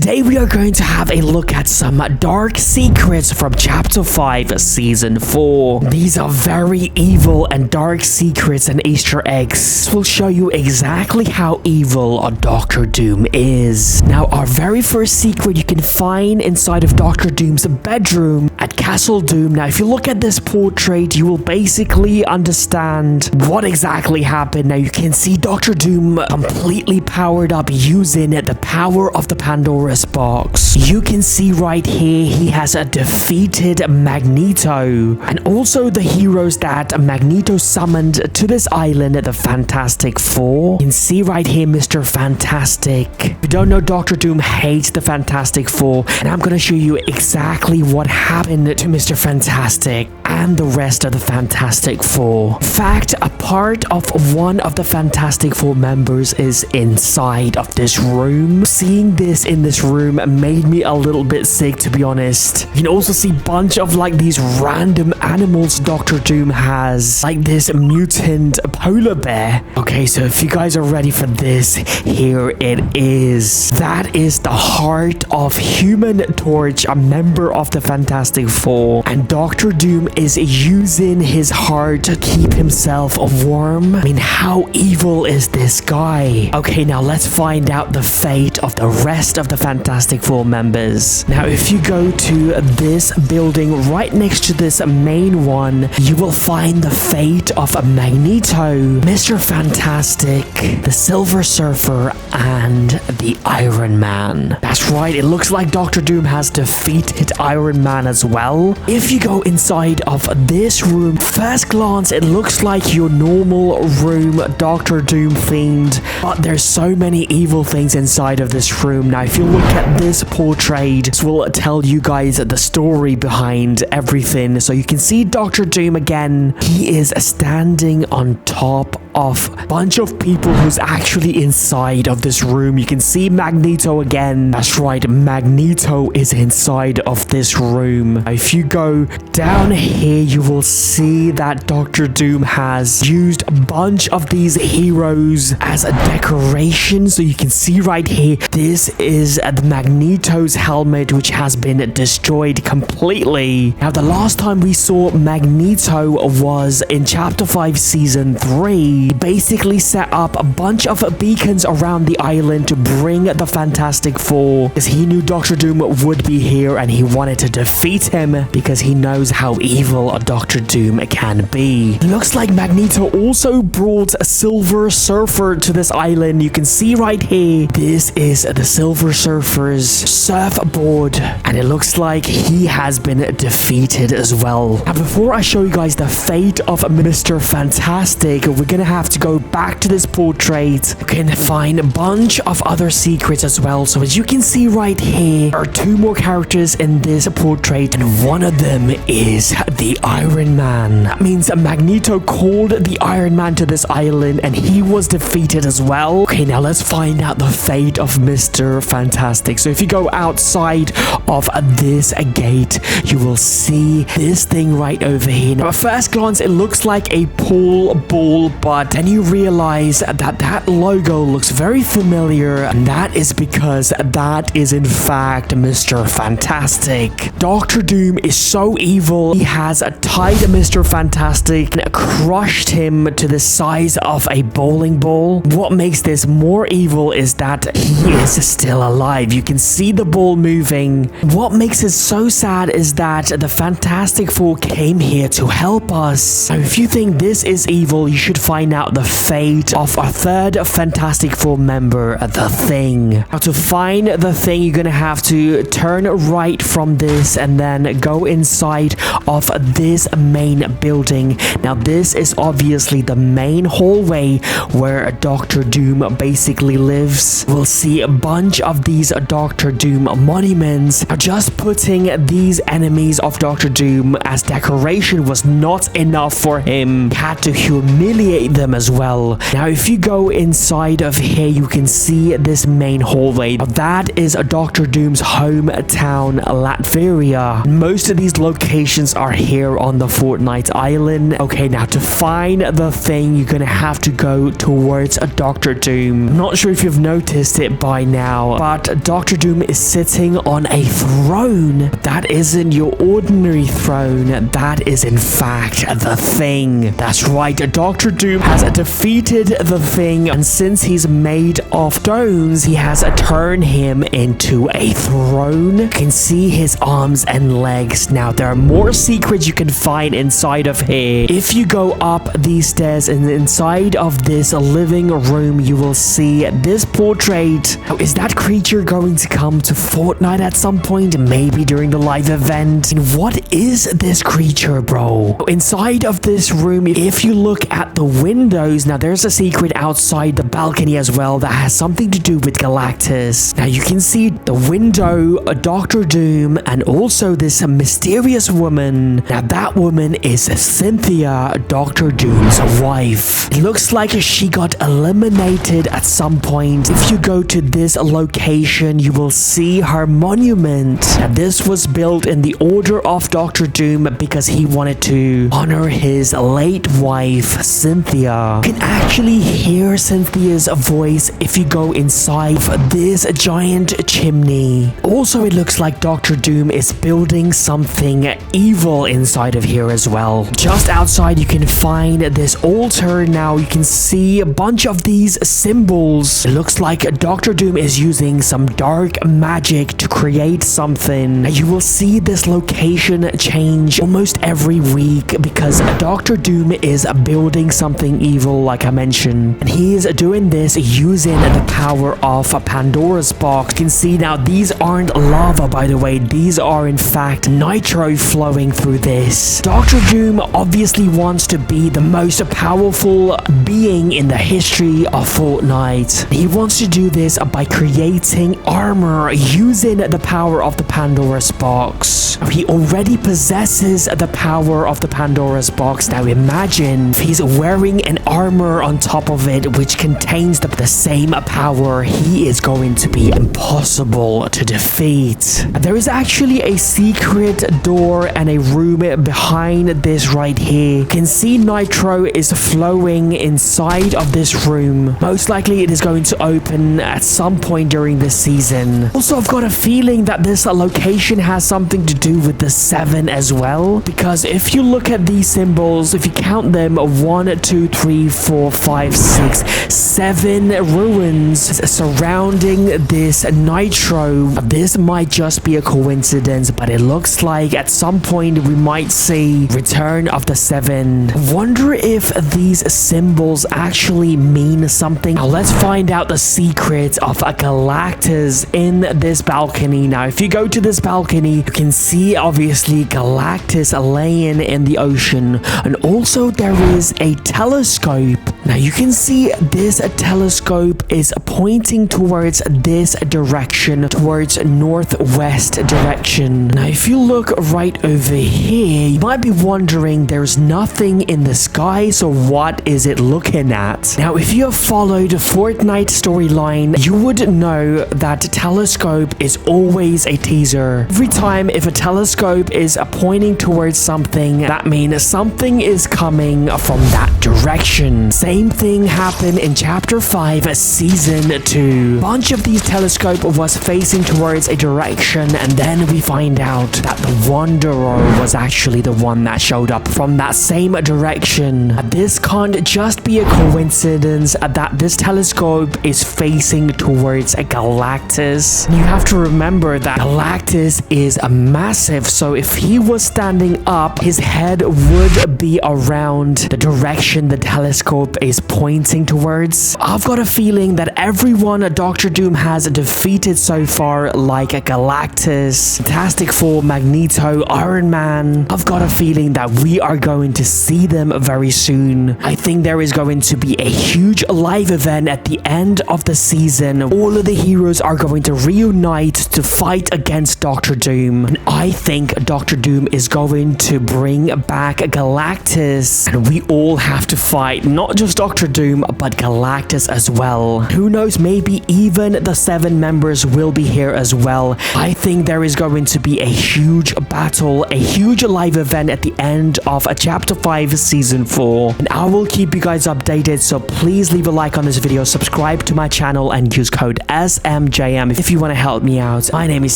today we are going to have a look at some dark secrets from Chapter 5, Season 4. These are very evil and dark secrets and Easter eggs. This will show you exactly how evil Dr. Doom is. Now, our very first secret you can find inside of Dr. Doom's bedroom at Castle Doom. Now, if you look at this portrait, you will basically understand what exactly happened. Now, you can see Dr. Doom completely powered up using the power of the Pandora's box. You can see right here he has defeated Magneto and also the heroes that Magneto summoned to this island, the Fantastic Four. You can see right here Mr. Fantastic. If you don't know, Dr. Doom hates the Fantastic Four, and I'm gonna show you exactly what happened to Mr. Fantastic and the rest of the Fantastic Four. In fact, a part of one of the Fantastic Four members is inside of this room. Seeing this in this room made me a little bit sick, to be honest. You can also see a bunch of like these random animals Dr. Doom has, like this mutant polar bear. Okay, so if you guys are ready for this, here it is. That is the heart of Human Torch, a member of the Fantastic Four, and Dr. Doom is using his heart to keep himself warm. I mean, how evil is this guy? Okay, now let's find out the fate of the rest of the Fantastic Four members. Now, if you go to this building right next to this main one, you will find the fate of Magneto, Mr. Fantastic, the Silver Surfer, and the Iron Man. That's right, it looks like Dr. Doom has defeated Iron Man as well. If you go inside of this room, first glance, it looks like your normal room, Dr. Doom themed, but there's so many evil things inside of this room. Now, if you look at this portrait, this will tell you guys the story behind everything. So you can see Dr. Doom again. He is standing on top of a bunch of people who's actually inside of this room. You can see Magneto again. That's right, Magneto is inside of this room. If you go down here, you will see that Dr. Doom has used a bunch of these heroes as a decoration. So you can see right here, this is the Magneto's helmet, which has been destroyed completely. Now, the last time we saw Magneto was in Chapter 5, Season 3. He basically set up a bunch of beacons around the island to bring the Fantastic Four, because he knew Dr. Doom would be here and he wanted to defeat him because he knows how evil Dr. Doom can be. Looks like Magneto also brought a Silver Surfer to this island. You can see right here, this is the Silver Surfer's surfboard, and it looks like he has been defeated as well. Now, before I show you guys the fate of Mr. Fantastic, we're gonna have to go back to this portrait. You can find a bunch of other secrets as well. So as you can see right here, there are two more characters in this portrait, and one of them is the Iron Man. That means Magneto called the Iron Man to this island and he was defeated as well. Okay, now let's find out the fate of Mr. Fantastic. So if you go outside of this gate, you will see this thing right over here. Now, at first glance, it looks like a pool ball, but then you realize that that logo looks very familiar, and that is because that is in fact Mr. Fantastic. Dr. Doom is so evil, he has tied Mr. Fantastic and crushed him to the size of a bowling ball. What makes this more evil is that he is still alive. You can see the ball moving. What makes it so sad is that the Fantastic Four came here to help us. Now, if you think this is evil, you should find out the fate of our third Fantastic Four member, the Thing. Now, to find the Thing, you're gonna have to turn right from this and then go inside of this main building. Now, this is obviously the main hallway where Dr. Doom basically lives. We'll see a bunch of these Dr. Doom monuments. Now, just putting these enemies of Dr. Doom as decoration was not enough for him. He had to humiliate them as well. Now, if you go inside of here, you can see this main hallway. Now, that is Dr. Doom's hometown, Latveria. Most of these locations are here on the Fortnite island. Okay, now to find the thing, you're gonna have to go towards a Dr. Doom. I'm not sure if you've noticed it by now, but Dr. Doom is sitting on a throne. That isn't your ordinary throne. That is in fact the thing. That's right, Dr. Doom has defeated the thing, and since he's made of stones, he has turned him into a throne. You can see his arms and legs. Now, there are more secrets you can find inside of here. If you go up these stairs and inside of this living room, you will see this portrait. Now, is that creature going to come to Fortnite at some point? Maybe during the live event? And what is this creature, bro? Inside of this room, if you look at the windows, now there's a secret outside the balcony as well that has something to do with Galactus. Now you can see the window, Dr. Doom, and also this mysterious woman. Now that woman is Cynthia, Dr. Doom's wife. It looks like she got eliminated at some point. If you go to this location, you will see her monument. Now this was built in the order of Dr. Doom because he wanted to honor his late wife, Cynthia. You can actually hear Cynthia's voice if you go inside this giant chimney. Also, it looks like Dr. Doom is building something evil inside of here as well. Just outside, you can find this altar. Now you can see a bunch of these symbols. It looks like Dr. Doom is using some dark magic to create something. You will see this location change almost every week because Dr. Doom is building something evil, like I mentioned, and he is doing this using the power of Pandora's box. You can see now these aren't lava, by the way. These are in fact nitro flowing through this. Dr. Doom obviously wants to be the most powerful being in the history of Fortnite. He wants to do this by creating armor using the power of the Pandora's box. He already possesses the power of the Pandora's box. Now imagine if he's wearing an armor on top of it which contains the same power. He is going to be impossible to defeat. There is actually a secret door and a room behind this right here. You can see nitro is flowing inside of this room. Most likely it is going to open at some point during this season. Also, I've got a feeling that this location has something to do with the 7 as well, because if you look at these symbols, if you count them, 1, 2, 3, 4, 5, 6, 7 ruins surrounding this nitro. This might just be a coincidence, but it looks like at some point we might see return of the 7. I wonder if these symbols actually mean something. Now let's find out the secret of a Galactus in this balcony. Now if you go to this balcony, you can see obviously Galactus laying in the ocean, and also there is a telescope. Now you can see this telescope is pointing towards this direction, towards northwest direction. Now if you look right over here, you might be wondering there's nothing in the sky, so what is it looking at? Now if you have followed Fortnite storyline, you would know that telescope is always a teaser. Every time if a telescope is pointing towards something, that means something is coming from that direction. Same thing happened in chapter 5 season 2. A bunch of these telescope was facing towards a direction, and then we find out that the Wanderer was actually the one that showed up from that same direction. This can't just be a coincidence that this telescope is facing towards a Galactus. You have to remember that Galactus is a massive, so if he was standing up, his head would be around the direction the telescope is pointing towards. I've got a feeling that everyone Dr. Doom has defeated so far, like Galactus, Fantastic Four, Magneto, Iron Man, I've got a feeling that we are going to see them very soon. I think there is going to be a huge live event at the end of the season. All of the heroes are going to reunite to fight against Dr. Doom. And I think Dr. Doom is going to bring back Galactus. And we all have to fight, not just Dr. Doom, but Galactus as well. Who knows, maybe even the 7 members will be here as well. I think there is going to be a huge battle, a huge live event at the end of Chapter 5 Season 4. And I will keep you guys updated, so please leave a like on this video, subscribe to my channel, and use code SMJM if you want to help me out. My name is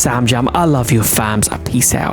Sam Jam. I love you, fams. Peace out.